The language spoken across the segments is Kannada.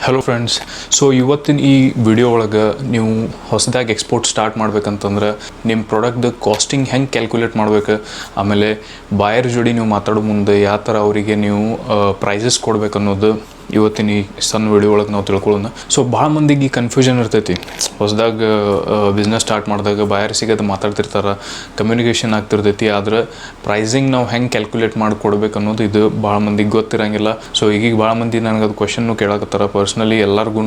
Hello friends. ಸೊ ಇವತ್ತಿನ ಈ ವಿಡಿಯೋ ಒಳಗೆ ನೀವು ಹೊಸದಾಗಿ ಎಕ್ಸ್ಪೋರ್ಟ್ ಸ್ಟಾರ್ಟ್ ಮಾಡ್ಬೇಕಂತಂದ್ರೆ ನಿಮ್ಮ ಪ್ರಾಡಕ್ಟ್ದು ಕಾಸ್ಟಿಂಗ್ ಹೆಂಗೆ ಕ್ಯಾಲ್ಕುಲೇಟ್ ಮಾಡ್ಬೇಕು, ಆಮೇಲೆ ಬಾಯರ್ ಜೋಡಿ ನೀವು ಮಾತಾಡೋ ಮುಂದೆ ಯಾವ ಥರ ಅವರಿಗೆ ನೀವು ಪ್ರೈಸಸ್ ಕೊಡ್ಬೇಕು ಅನ್ನೋದು ಇವತ್ತಿನ ಈ ಸಣ್ಣ ವಿಡಿಯೋ ಒಳಗೆ ನಾವು ತಿಳ್ಕೊಳ್ಳೋಣ. ಸೊ ಭಾಳ ಮಂದಿಗೆ ಈ ಕನ್ಫ್ಯೂಷನ್ ಇರ್ತೈತಿ. ಹೊಸದಾಗಿ ಬಿಸ್ನೆಸ್ ಸ್ಟಾರ್ಟ್ ಮಾಡಿದಾಗ ಬಾಯರ್ ಸಿಗೋದು ಮಾತಾಡ್ತಿರ್ತಾರೆ, ಕಮ್ಯುನಿಕೇಷನ್ ಆಗ್ತಿರ್ತೈತಿ. ಆದ್ರೆ ಪ್ರೈಸಿಂಗ್ ನಾವು ಹೆಂಗೆ ಕ್ಯಾಲ್ಕುಲೇಟ್ ಮಾಡಿ ಕೊಡ್ಬೇಕು ಅನ್ನೋದು ಇದು ಭಾಳ ಮಂದಿಗೆ ಗೊತ್ತಿರಂಗಿಲ್ಲ. ಸೊ ಈಗೀಗ ಭಾಳ ಮಂದಿ ನನಗೆ ಅದು ಕ್ವೆಶನ್ನು ಕೇಳಕತ್ತಾರ. ಪರ್ಸ್ನಲಿ ಎಲ್ಲರಿಗೂ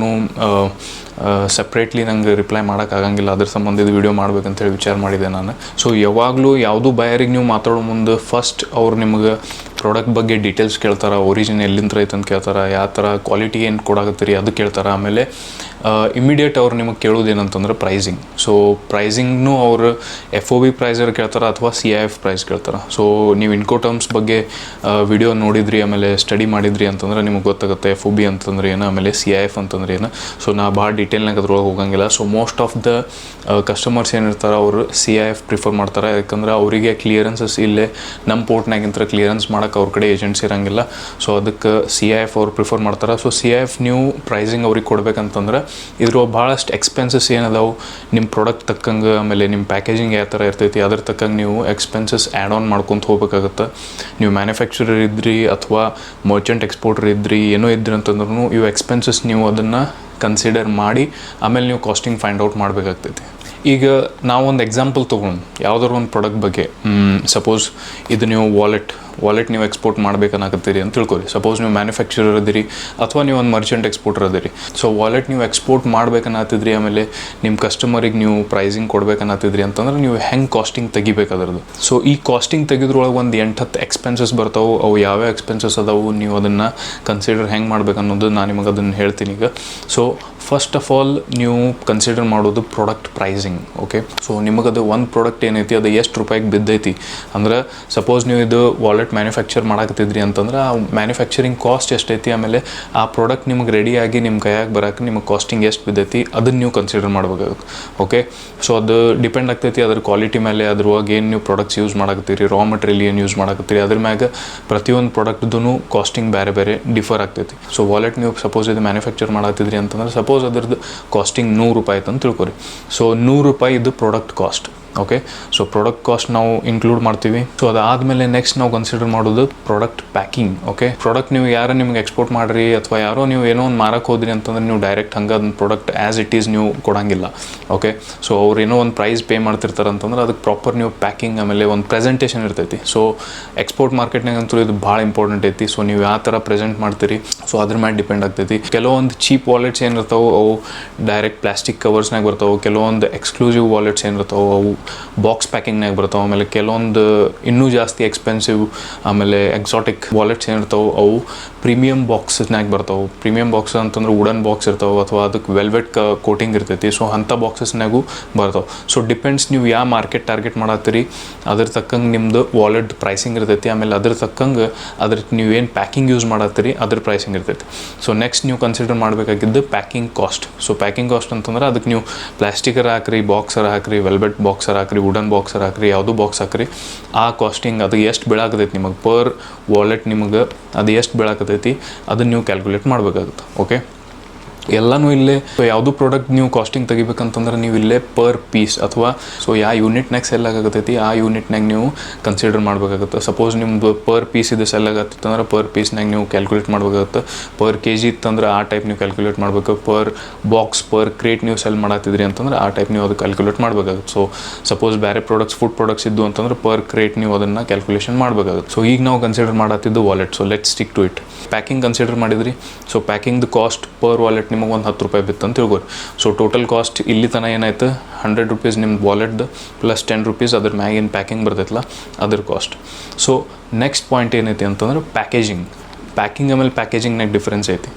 ಸಪ್ರೇಟ್ಲಿ ನಂಗೆ ರಿಪ್ಲೈ ಮಾಡೋಕ್ಕಾಗಂಗಿಲ್ಲ. ಅದ್ರ ಸಂಬಂಧ ಇದು ವಿಡಿಯೋ ಮಾಡ್ಬೇಕಂತೇಳಿ ವಿಚಾರ ಮಾಡಿದೆ ನಾನು. ಸೊ ಯಾವಾಗಲೂ ಯಾವುದೂ ಬಾಯರಿಗೆ ನೀವು ಮಾತಾಡೋ ಮುಂದೆ ಫಸ್ಟ್ ಅವ್ರು ನಿಮಗೆ ಪ್ರಾಡಕ್ಟ್ ಬಗ್ಗೆ ಡೀಟೇಲ್ಸ್ ಕೇಳ್ತಾರೆ, ಒರಿಜಿನ್ ಎಲ್ಲಿಂದ ಐತೆ ಅಂತ ಕೇಳ್ತಾರೆ, ಯಾವ ಥರ ಕ್ವಾಲಿಟಿ ಏನು ಕೊಡಾಕತ್ತೀರಿ ಅದು ಕೇಳ್ತಾರೆ. ಆಮೇಲೆ ಇಮಿಡಿಯೇಟ್ ಅವ್ರು ನಿಮಗೆ ಕೇಳೋದೇನಂತಂದ್ರೆ ಪ್ರೈಸಿಂಗ್. ಸೊ ಪ್ರೈಸಿಂಗ್ನು ಅವರು FOB ಪ್ರೈಸರ್ ಕೇಳ್ತಾರೆ ಅಥವಾ CIF ಪ್ರೈಸ್ ಕೇಳ್ತಾರೆ. ಸೊ ನೀವು ಇನ್ಕೋಟರ್ಮ್ಸ್ ಬಗ್ಗೆ ವಿಡಿಯೋ ನೋಡಿದ್ರಿ, ಆಮೇಲೆ ಸ್ಟಡಿ ಮಾಡಿದ್ರಿ ಅಂತಂದ್ರೆ ನಿಮಗೆ ಗೊತ್ತಾಗುತ್ತೆ FOB ಅಂತಂದ್ರೆ ಏನು, ಆಮೇಲೆ CIF ಅಂತಂದ್ರೆ ಏನು. ಸೊ ನಾ ಭಾಳ ಡೀಟೇಲ್ನಾಗ ಅದ್ರೊಳಗೆ ಹೋಗಂಗಿಲ್ಲ. So most of the customers ಏನಿರ್ತಾರೆ ಅವರು CIF ಪ್ರಿಫರ್ ಮಾಡ್ತಾರೆ. ಯಾಕಂದ್ರೆ ಅವರಿಗೆ ಕ್ಲಿಯರೆನ್ಸಸ್ ಇಲ್ಲೇ ನಮ್ಮ ಪೋರ್ಟ್ನಾಗಿಂತ ಕ್ಲಿಯರೆನ್ಸ್ ಮಾಡೋಕೆ ಅವ್ರ ಕಡೆ ಏಜೆಂಟ್ಸ್ ಇರೋಂಗಿಲ್ಲ. ಸೊ ಅದಕ್ಕೆ CIF ಅವ್ರು ಪ್ರಿಫರ್ ಮಾಡ್ತಾರೆ. ಸೊ CIF ನೀವು ಪ್ರೈಸಿಂಗ್ ಅವ್ರಿಗೆ ಕೊಡ್ಬೇಕಂತಂದ್ರೆ ಇದ್ರ ಭಾಳಷ್ಟು ಎಕ್ಸ್ಪೆನ್ಸಸ್ ಏನದಾವು ನಿಮ್ಮ ಪ್ರಾಡಕ್ಟ್ ತಕ್ಕಂಗೆ, ಆಮೇಲೆ ನಿಮ್ಮ ಪ್ಯಾಕೇಜಿಂಗ್ ಯಾವ ಥರ ಇರ್ತೈತಿ ಅದ್ರ ತಕ್ಕಂಗೆ ನೀವು ಎಕ್ಸ್ಪೆನ್ಸಸ್ ಆ್ಯಡ್ ಆನ್ ಮಾಡ್ಕೊತ ಹೋಗ್ಬೇಕಾಗತ್ತೆ. ನೀವು ಮ್ಯಾನುಫ್ಯಾಕ್ಚರರ್ ಇದ್ರಿ ಅಥವಾ ಮರ್ಚೆಂಟ್ ಎಕ್ಸ್ಪೋರ್ಟರ್ ಇದ್ರಿ, ಏನೋ ಇದ್ರಿ ಅಂತಂದ್ರೂ ಇವು ಎಕ್ಸ್ಪೆನ್ಸಸ್ ನೀವು ಅದನ್ನು ಕನ್ಸಿಡರ್ ಮಾಡಿ ಆಮೇಲೆ ನೀವು ಕಾಸ್ಟಿಂಗ್ ಫೈಂಡ್ ಔಟ್ ಮಾಡಬೇಕಾಗ್ತೈತಿ. ಈಗ ನಾವೊಂದು ಎಕ್ಸಾಂಪಲ್ ತೊಗೊಂಡು ಯಾವುದಾದ್ರು ಒಂದು ಪ್ರಾಡಕ್ಟ್ ಬಗ್ಗೆ, ಸಪೋಸ್ ಇದು ನೀವು ವಾಲೆಟ್ ನೀವು ಎಕ್ಸ್ಪೋರ್ಟ್ ಮಾಡ್ಬೇಕನ್ನಾಗತ್ತೀರಿ ಅಂತ ತಿಳ್ಕೊರಿ. ಸಪೋಸ್ ನೀವು ಮ್ಯಾನುಫ್ಯಾಕ್ಚರರ್ ಅದಿರಿ ಅಥವಾ ನೀವು ಒಂದು ಮರ್ಚೆಂಟ್ ಎಕ್ಸ್ಪೋರ್ಟರ್ ಅದಿರಿ. ಸೊ ವಾಲೆಟ್ ನೀವು ಎಕ್ಸ್ಪೋರ್ಟ್ ಮಾಡ್ಬೇಕನ್ನತ್ತಿದ್ರಿ, ಆಮೇಲೆ ನಿಮ್ಮ ಕಸ್ಟಮರಿಗೆ ನೀವು ಪ್ರೈಸಿಂಗ್ ಕೊಡ್ಬೇಕನ್ನತ್ತಿದ್ರಿ ಅಂತಂದ್ರೆ ನೀವು ಹೆಂಗೆ ಕಾಸ್ಟಿಂಗ್ ತೆಗಿಬೇಕಾದ್ರದ್ದು. ಸೊ ಈ ಕಾಸ್ಟಿಂಗ್ ತೆಗೆದ್ರೊಳಗೆ ಒಂದು 8-10 ಎಕ್ಸ್ಪೆನ್ಸಸ್ ಬರ್ತಾವೆ. ಅವು ಯಾವ್ಯಾವ ಎಕ್ಸ್ಪೆನ್ಸಸ್ ಅದಾವು, ನೀವು ಅದನ್ನು ಕನ್ಸಿಡರ್ ಹೆಂಗೆ ಮಾಡ್ಬೇಕು ಅನ್ನೋದು ನಾನು ನಿಮಗೆ ಅದನ್ನು ಹೇಳ್ತೀನಿ ಈಗ. ಸೊ ಫಸ್ಟ್ ಆಫ್ ಆಲ್ ನೀವು ಕನ್ಸಿಡರ್ ಮಾಡೋದು ಪ್ರಾಡಕ್ಟ್ ಪ್ರೈಸಿಂಗ್. ಓಕೆ, ಸೊ ನಿಮಗದು ಒಂದು ಪ್ರಾಡಕ್ಟ್ ಏನೈತಿ ಅದು ಎಷ್ಟು ರೂಪಾಯಿಗೆ ಬಿದ್ದೈತಿ ಅಂದ್ರೆ, ಸಪೋಸ್ ನೀವು ಇದು ವಾಲೆಟ್ ಮ್ಯಾನುಫ್ಯಾಕ್ಚರ್ ಮಾಡಾಕತ್ತಿದ್ರಿ ಅಂತಂದ್ರೆ ಆ ಮ್ಯಾನುಫ್ಯಾಕ್ಚರಿಂಗ್ ಕಾಸ್ಟ್ ಎಷ್ಟೈತಿ, ಆಮೇಲೆ ಆ ಪ್ರಾಡಕ್ಟ್ ನಿಮಗೆ ರೆಡಿಯಾಗಿ ನಿಮ್ಮ ಕೈಯಾಗಿ ಬರೋಕೆ ನಿಮಗೆ ಕಾಸ್ಟಿಂಗ್ ಎಷ್ಟು ಬಿದ್ದೈತಿ ಅದನ್ನು ನೀವು ಕನ್ಸಿಡರ್ ಮಾಡಬೇಕಾಗುತ್ತೆ. ಓಕೆ, ಸೊ ಅದು ಡಿಪೆಂಡ್ ಆಗ್ತೈತಿ ಅದ್ರ ಕ್ವಾಲಿಟಿ ಮೇಲೆ, ಅದ್ರೊಳಗೆ ಏನು ನೀವು ಪ್ರಾಡಕ್ಟ್ಸ್ ಯೂಸ್ ಮಾಡಾಕತ್ತೀರಿ, ರಾ ಮೆಟೀರಿಯಲ್ ಏನು ಯೂಸ್ ಮಾಡಾಕತ್ತೀರಿ, ಅದ್ರ ಮ್ಯಾಗ ಪ್ರತಿಯೊಂದು ಪ್ರಾಡಕ್ಟ್ದು ಕಾಸ್ಟಿಂಗ್ ಬೇರೆ ಬೇರೆ ಡಿಫರ್ ಆಗ್ತೈತಿ. ಸೊ ವಾಲೆಟ್ ನೀವು ಸಪೋಸ್ ಇದು ಮ್ಯಾನುಫ್ಯಾಕ್ಚರ್ ಮಾಡಾಕತ್ತಿದ್ರಿ ಅಂತಂದ್ರೆ ಸಪೋಸ್ ಅದ್ರದ್ದು ಕಾಸ್ಟಿಂಗ್ 100 ರೂಪಾಯಿ ಅಂತ ತಿಳ್ಕೊರಿ. ಸೊ 100 ರೂಪಾಯಿ ಇದು product cost. Okay, so product cost ನಾವು ಇನ್ಕ್ಲೂಡ್ ಮಾಡ್ತೀವಿ. ಸೊ ಅದಾದಮೇಲೆ ನೆಕ್ಸ್ಟ್ ನಾವು ಕನ್ಸಿಡರ್ ಮಾಡೋದು ಪ್ರಾಡಕ್ಟ್ ಪ್ಯಾಕಿಂಗ್. ಓಕೆ, ಪ್ರಾಡಕ್ಟ್ ನೀವು ಯಾರು ನಿಮ್ಗೆ ಎಕ್ಸ್ಪೋರ್ಟ್ ಮಾಡಿರಿ ಅಥವಾ ಯಾರೋ ನೀವು ಏನೋ ಒಂದು ಮಾರಕ್ಕೆ ಹೋದ್ರಿ ಅಂತಂದ್ರೆ ನೀವು ಡೈರೆಕ್ಟ್ ಹಂಗೆ ಅದನ್ನ ಪ್ರಾಡಕ್ಟ್ ಆ್ಯಸ್ ಇಟ್ ಈಸ್ ನೀವು ಕೊಡೋಂಗಿಲ್ಲ. ಓಕೆ, ಸೊ ಅವ್ರು ಏನೋ ಒಂದು ಪ್ರೈಸ್ ಪೇ ಮಾಡ್ತಿರ್ತಾರೆ ಅಂತಂದ್ರೆ ಅದಕ್ಕೆ ಪ್ರಾಪರ್ ನೀವು ಪ್ಯಾಕಿಂಗ್ ಆಮೇಲೆ ಒಂದು ಪ್ರೆಸೆಂಟೇಷನ್ ಇರ್ತೈತಿ. ಸೊ ಎಕ್ಸ್ಪೋರ್ಟ್ ಮಾರ್ಕೆಟ್ನಾಗಂತೂ ಇದು ಭಾಳ ಇಂಪಾರ್ಟೆಂಟ್ ಐತಿ. ಸೊ ನೀವು ಯಾವ ಥರ ಪ್ರೆಸೆಂಟ್ ಮಾಡ್ತೀರಿ ಸೊ ಅದ್ರ ಮೇಲೆ ಡಿಪೆಂಡ್ ಆಗ್ತೈತಿ. ಕೆಲವೊಂದು ಚೀಪ್ ವಾಲೆಟ್ಸ್ ಏನಿರ್ತಾವೆ ಅವು ಡೈರೆಕ್ಟ್ ಪ್ಲಾಸ್ಟಿಕ್ ಕವರ್ಸ್ನಾಗ ಬರ್ತಾವೆ. ಕೆಲವೊಂದು ಎಕ್ಸ್ಕ್ಲೂಸಿವ್ ವಾಲೆಟ್ಸ್ ಏನಿರ್ತಾವೆ ಅವು ಬಾಕ್ಸ್ ಪ್ಯಾಕಿಂಗ್ನಾಗ ಬರ್ತಾವೆ. ಆಮೇಲೆ ಕೆಲವೊಂದು ಇನ್ನೂ ಜಾಸ್ತಿ ಎಕ್ಸ್ಪೆನ್ಸಿವ್ ಆಮೇಲೆ ಎಕ್ಸಾಟಿಕ್ ವಾಲೆಟ್ಸ್ ಏನಿರ್ತಾವೆ ಅವು ಪ್ರೀಮಿಯಮ್ ಬಾಕ್ಸಸ್ನಾಗ ಬರ್ತಾವೆ. ಪ್ರೀಮಿಯಮ್ ಬಾಕ್ಸ್ ಅಂತಂದ್ರೆ ವುಡನ್ ಬಾಕ್ಸ್ ಇರ್ತಾವೆ ಅಥವಾ ಅದಕ್ಕೆ ವೆಲ್ವೆಟ್ ಕೋಟಿಂಗ್ ಇರ್ತೈತಿ. ಸೊ ಅಂಥ ಬಾಕ್ಸಸ್ನಾಗೂ ಬರ್ತಾವೆ. ಸೊ ಡಿಪೆಂಡ್ಸ್ ನೀವು ಯಾವ ಮಾರ್ಕೆಟ್ ಟಾರ್ಗೆಟ್ ಮಾಡತ್ತೀರಿ ಅದ್ರ ತಕ್ಕಂಗೆ ನಿಮ್ಮದು ವಾಲೆಟ್ ಪ್ರೈಸಿಂಗ್ ಇರ್ತೈತಿ. ಆಮೇಲೆ ಅದ್ರ ತಕ್ಕಂಗೆ ಅದ್ರಕ್ಕೆ ನೀವು ಏನು ಪ್ಯಾಕಿಂಗ್ ಯೂಸ್ ಮಾಡತ್ತೀರಿ ಅದ್ರ ಪ್ರೈಸಿಂಗ್ ಇರ್ತೈತಿ. ಸೊ ನೆಕ್ಸ್ಟ್ ನೀವು ಕನ್ಸಿಡರ್ ಮಾಡಬೇಕಾಗಿದ್ದು packing cost. So packing cost ಅಂತಂದ್ರೆ ಅದಕ್ಕೆ ನೀವು ಪ್ಲಾಸ್ಟಿಕರ್ ಹಾಕ್ರಿ, ಬಾಕ್ಸರ್ ಹಾಕ್ರಿ, ವೆಲ್ವೆಟ್ ಬಾಕ್ಸರ್ ಹಾಕ್ರಿ, ವುಡನ್ ಬಾಕ್ಸರ್ ಹಾಕ್ರಿ, ಯಾವುದೂ ಬಾಕ್ಸ್ ಹಾಕ್ರಿ, ಆ ಕಾಸ್ಟಿಂಗ್ ಅದು ಎಷ್ಟು ಬೀಳಾಕತೈತಿ ನಿಮಗೆ ಪರ್ ವಾಲೆಟ್, ನಿಮಗೆ ಅದು ಎಷ್ಟು ಬೀಳಾಕತೈತಿ ಅದನ್ನು ನೀವು ಕ್ಯಾಲ್ಕುಲೇಟ್ ಮಾಡಬೇಕಾಗುತ್ತೆ. ಓಕೆ, ಎಲ್ಲನೂ ಇಲ್ಲೇ ಯಾವುದೂ ಪ್ರಾಡಕ್ಟ್ ನೀವು ಕಾಸ್ಟಿಂಗ್ ತೆಗಿಬೇಕಂತಂದ್ರೆ ನೀವು ಇಲ್ಲೇ ಪರ್ ಪೀಸ್ ಅಥವಾ ಸೊ ಯಾವ ಯೂನಿಟ್ನಾಗ ಸೆಲ್ ಆಗತೈತಿ ಆ ಯೂನಿಟ್ನಾಗ ನೀವು ಕನ್ಸಿಡರ್ ಮಾಡಬೇಕಾಗುತ್ತೆ. ಸಪೋಸ್ ನಿಮ್ಮದು ಪರ್ ಪೀಸ್ ಇದು ಸೆಲ್ ಆಗತ್ತಿತ್ತು ಅಂದ್ರೆ ಪರ್ ಪೀಸ್ನಾಗ ನೀವು ಕ್ಯಾಲ್ಕುಲೇಟ್ ಮಾಡಬೇಕಾಗುತ್ತೆ. ಪರ್ kg ಇತ್ತಂದ್ರೆ ಆ ಟೈಪ್ ನೀವು ಕ್ಯಾಲ್ಕುಲೇಟ್ ಮಾಡಬೇಕು. ಪರ್ ಬಾಕ್ಸ್ ಪರ್ ಕ್ರೇಟ್ ನೀವು ಸೆಲ್ ಮಾಡತ್ತಿದ್ರಿ ಅಂತಂದ್ರೆ ಆ ಟೈಪ್ ನೀವು ಅದು ಕ್ಯಾಲ್ಕುಲೇಟ್ ಮಾಡಬೇಕಾಗುತ್ತೆ. ಸೊ ಸಪೋಸ್ ಬೇರೆ ಪ್ರಾಡಕ್ಟ್ಸ್ ಫುಡ್ ಪ್ರಾಡಕ್ಟ್ಸ್ ಇದ್ದು ಅಂತಂದ್ರೆ ಪರ್ ಕ್ರೇಟ್ ನೀವು ಅದನ್ನು ಕ್ಯಾಲ್ಕುಲೇಷನ್ ಮಾಡಬೇಕಾಗುತ್ತೆ. ಸೊ ಈಗ ನಾವು ಕನ್ಸಿಡರ್ ಮಾಡತ್ತಿದ್ದು wallet. So let stick to it. Packing consider ಮಾಡಿದ್ರಿ. ಸೊ ಪ್ಯಾಕಿಂಗ್ದು ಕಾಸ್ಟ್ ಪರ್ ವಾಲೆಟ್ ನಿಮಗೆ ಒಂದು 10 ರೂಪಾಯಿ ಬಿತ್ತು ಅಂತ ತಿಳ್ಕೊರಿ. ಸೊ ಟೋಟಲ್ ಕಾಸ್ಟ್ ಇಲ್ಲಿ ತನಕ ಏನಾಯ್ತು 100 ರೂಪೀಸ್ ನಿಮ್ಮ ವಾಲೆಟ್ದು ಪ್ಲಸ್ 10 ರೂಪೀಸ್ ಅದ್ರ ಮ್ಯಾಗಿನ ಪ್ಯಾಕಿಂಗ್ ಬರ್ತೈತಲ್ಲ ಅದ್ರ ಕಾಸ್ಟ್. ಸೊ ನೆಕ್ಸ್ಟ್ ಪಾಯಿಂಟ್ ಏನೈತಿ ಅಂತಂದ್ರೆ ಪ್ಯಾಕಿಂಗ್ ಆಮೇಲೆ ಪ್ಯಾಕೇಜಿಂಗ್ನಾಗ ಡಿಫ್ರೆನ್ಸ್ ಐತಿ.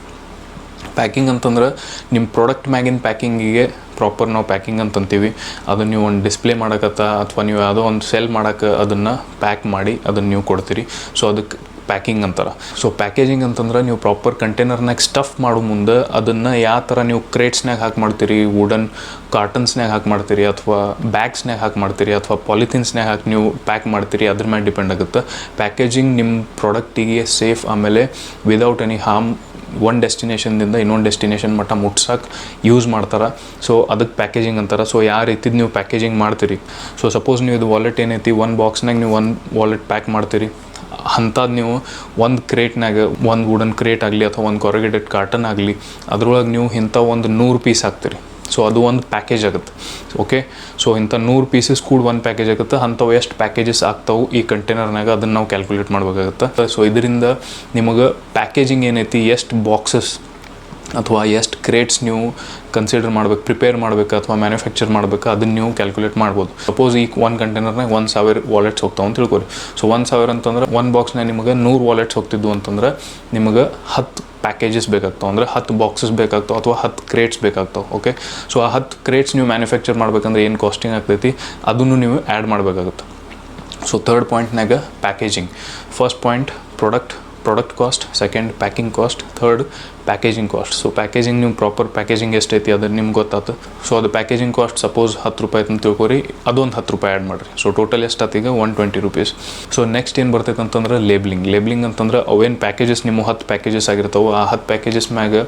ಪ್ಯಾಕಿಂಗ್ ಅಂತಂದ್ರೆ ನಿಮ್ಮ ಪ್ರಾಡಕ್ಟ್ ಮ್ಯಾಗಿನ ಪ್ಯಾಕಿಂಗಿಗೆ ಪ್ರಾಪರ್ ನಾವು ಪ್ಯಾಕಿಂಗ್ ಅಂತಂತೀವಿ. ಅದನ್ನು ನೀವು ಒಂದು ಡಿಸ್ಪ್ಲೇ ಮಾಡೋಕತ್ತ ಅಥವಾ ನೀವು ಯಾವುದೋ ಒಂದು ಸೆಲ್ ಮಾಡೋಕ್ಕೆ ಅದನ್ನು ಪ್ಯಾಕ್ ಮಾಡಿ ಅದನ್ನು ನೀವು ಕೊಡ್ತೀರಿ. ಸೊ ಅದಕ್ಕೆ ಪ್ಯಾಕಿಂಗ್ ಅಂತಾರೆ. ಸೊ ಪ್ಯಾಕೇಜಿಂಗ್ ಅಂತಂದ್ರೆ ನೀವು ಪ್ರಾಪರ್ ಕಂಟೈನರ್ನಾಗ ಸ್ಟಫ್ ಮಾಡೋ ಮುಂದೆ ಅದನ್ನು ಯಾವ ಥರ ನೀವು ಕ್ರೇಟ್ಸ್ನಾಗ ಹಾಕಿ ಮಾಡ್ತೀರಿ, ವುಡನ್ ಕಾರ್ಟನ್ಸ್ನಾಗ ಹಾಕಿ ಮಾಡ್ತೀರಿ ಅಥವಾ ಬ್ಯಾಗ್ಸ್ನಾಗ ಹಾಕಿ ಮಾಡ್ತೀರಿ ಅಥವಾ ಪಾಲಿಥೀನ್ಸ್ನಾಗ ಹಾಕಿ ನೀವು ಪ್ಯಾಕ್ ಮಾಡ್ತೀರಿ ಅದ್ರ ಮೇಲೆ ಡಿಪೆಂಡ್ ಆಗುತ್ತೆ. ಪ್ಯಾಕೇಜಿಂಗ್ ನಿಮ್ಮ ಪ್ರಾಡಕ್ಟಿಗೆ ಸೇಫ್ ಆಮೇಲೆ ವಿದೌಟ್ ಎನಿ ಹಾರ್ಮ್ ಒಂದು ಡೆಸ್ಟಿನೇಷನ್ದಿಂದ ಇನ್ನೊಂದು ಡೆಸ್ಟಿನೇಷನ್ ಮಟ್ಟ ಮುಟ್ಸಕ್ಕೆ ಯೂಸ್ ಮಾಡ್ತಾರೆ. ಸೊ ಅದಕ್ಕೆ ಪ್ಯಾಕೇಜಿಂಗ್ ಅಂತಾರೆ. ಸೊ ಯಾವ ರೀತಿದು ನೀವು ಪ್ಯಾಕೇಜಿಂಗ್ ಮಾಡ್ತೀರಿ, ಸೊ ಸಪೋಸ್ ನೀವು ಇದು ವಾಲೆಟ್ ಏನೈತಿ ಒಂದು ಬಾಕ್ಸ್ನಾಗ ನೀವು ಒಂದು ವಾಲೆಟ್ ಪ್ಯಾಕ್ ಮಾಡ್ತೀರಿ, ಅಂಥದ್ದು ನೀವು ಒಂದು ಕ್ರೇಟ್ನಾಗ ಒಂದು ವುಡನ್ ಕ್ರೇಟ್ ಆಗಲಿ ಅಥವಾ ಒಂದು ಕೊರಗೇಟೆಡ್ ಕಾರ್ಟನ್ ಆಗಲಿ ಅದ್ರೊಳಗೆ ನೀವು ಇಂಥ ಒಂದು 100 ಪೀಸ್ ಹಾಕ್ತೀರಿ. ಸೊ ಅದು ಒಂದು ಪ್ಯಾಕೇಜ್ ಆಗುತ್ತೆ. ಓಕೆ, ಸೊ ಇಂಥ 100 ಪೀಸಸ್ ಕೂಡ ಒಂದು ಪ್ಯಾಕೇಜ್ ಆಗುತ್ತೆ. ಅಂಥವು ಎಷ್ಟು ಪ್ಯಾಕೇಜಸ್ ಆಗ್ತಾವೆ ಈ ಕಂಟೈನರ್ನಾಗ ಅದನ್ನು ನಾವು ಕ್ಯಾಲ್ಕುಲೇಟ್ ಮಾಡಬೇಕಾಗುತ್ತೆ. ಸೊ ಇದರಿಂದ ನಿಮಗೆ ಪ್ಯಾಕೇಜಿಂಗ್ ಏನೈತಿ, ಎಷ್ಟು ಬಾಕ್ಸಸ್ ಅಥವಾ ಎಷ್ಟು ಕ್ರೇಟ್ಸ್ ನೀವು ಕನ್ಸಿಡರ್ ಮಾಡ್ಬೇಕು, ಪ್ರಿಪೇರ್ ಮಾಡಬೇಕು ಅಥವಾ ಮ್ಯಾನುಫ್ಯಾಕ್ಚರ್ ಮಾಡಬೇಕು, ಅದನ್ನು ನೀವು ಕ್ಯಾಲ್ಕುಲೇಟ್ ಮಾಡ್ಬೋದು. ಸಪೋಸ್ ಈ ಒಂದು ಕಂಟೈನರ್ನಾಗ 1000 ವಾಲೆಟ್ಸ್ ಹೋಗ್ತಾವೆ ಅಂತ ತಿಳ್ಕೊರಿ. ಸೊ 1000 ಅಂತಂದ್ರೆ ಒಂದು ಬಾಕ್ಸ್ನಾಗ ನಿಮಗೆ 100 ವಾಲೆಟ್ಸ್ ಹೋಗ್ತಿದ್ವು ಅಂತಂದ್ರೆ ನಿಮಗೆ 10 ಪ್ಯಾಕೇಜಸ್ ಬೇಕಾಗ್ತಾವೆ, ಅಂದರೆ 10 ಬಾಕ್ಸಸ್ ಬೇಕಾಗ್ತಾವೆ ಅಥವಾ 10 ಕ್ರೇಟ್ಸ್ ಬೇಕಾಗ್ತಾವೆ. ಓಕೆ, ಸೊ ಆ 10 ಕ್ರೇಟ್ಸ್ ನೀವು ಮ್ಯಾನುಫ್ಯಾಕ್ಚರ್ ಮಾಡ್ಬೇಕಂದ್ರೆ ಏನು ಕಾಸ್ಟಿಂಗ್ ಆಗ್ತೈತಿ ಅದನ್ನು ನೀವು ಆ್ಯಡ್ ಮಾಡಬೇಕಾಗುತ್ತೆ. ಸೊ ಥರ್ಡ್ ಪಾಯಿಂಟ್ನಾಗ packaging. First point product cost, second packing cost, third packaging cost. So packaging ನೀವು ಪ್ರಾಪರ್ ಪ್ಯಾಕೇಜಿಂಗ್ ಎಷ್ಟೈತಿ ಅದು ನಿಮ್ಗೆ ಗೊತ್ತಾಯ್ತು. ಸೊ ಅದು ಪ್ಯಾಕೇಜಿಂಗ್ ಕಾಸ್ಟ್ ಸಪೋಸ್ 10 ರೂಪಾಯಿ ಅಂತ ತಿಳ್ಕೊರಿ, ಅದೊಂದು 10 ರೂಪಾಯಿ ಆ್ಯಡ್ ಮಾಡಿರಿ. ಸೊ ಟೋಟಲ್ ಎಷ್ಟಾತೀಗ 120 ರೂಪೀಸ್. ಸೊ ನೆಕ್ಸ್ಟ್ ಏನು ಬರ್ತೈತೆ ಅಂತಂದ್ರೆ ಲೇಬ್ಲಿಂಗ್ ಅಂತಂದ್ರೆ ಅವೇನು ಪ್ಯಾಕೇಜಸ್ ನಿಮ್ಮ 10 ಪ್ಯಾಕೇಜಸ್ ಆಗಿರ್ತಾವೆ, ಆ 10 ಪ್ಯಾಕೇಜಸ್ ಮ್ಯಾಗ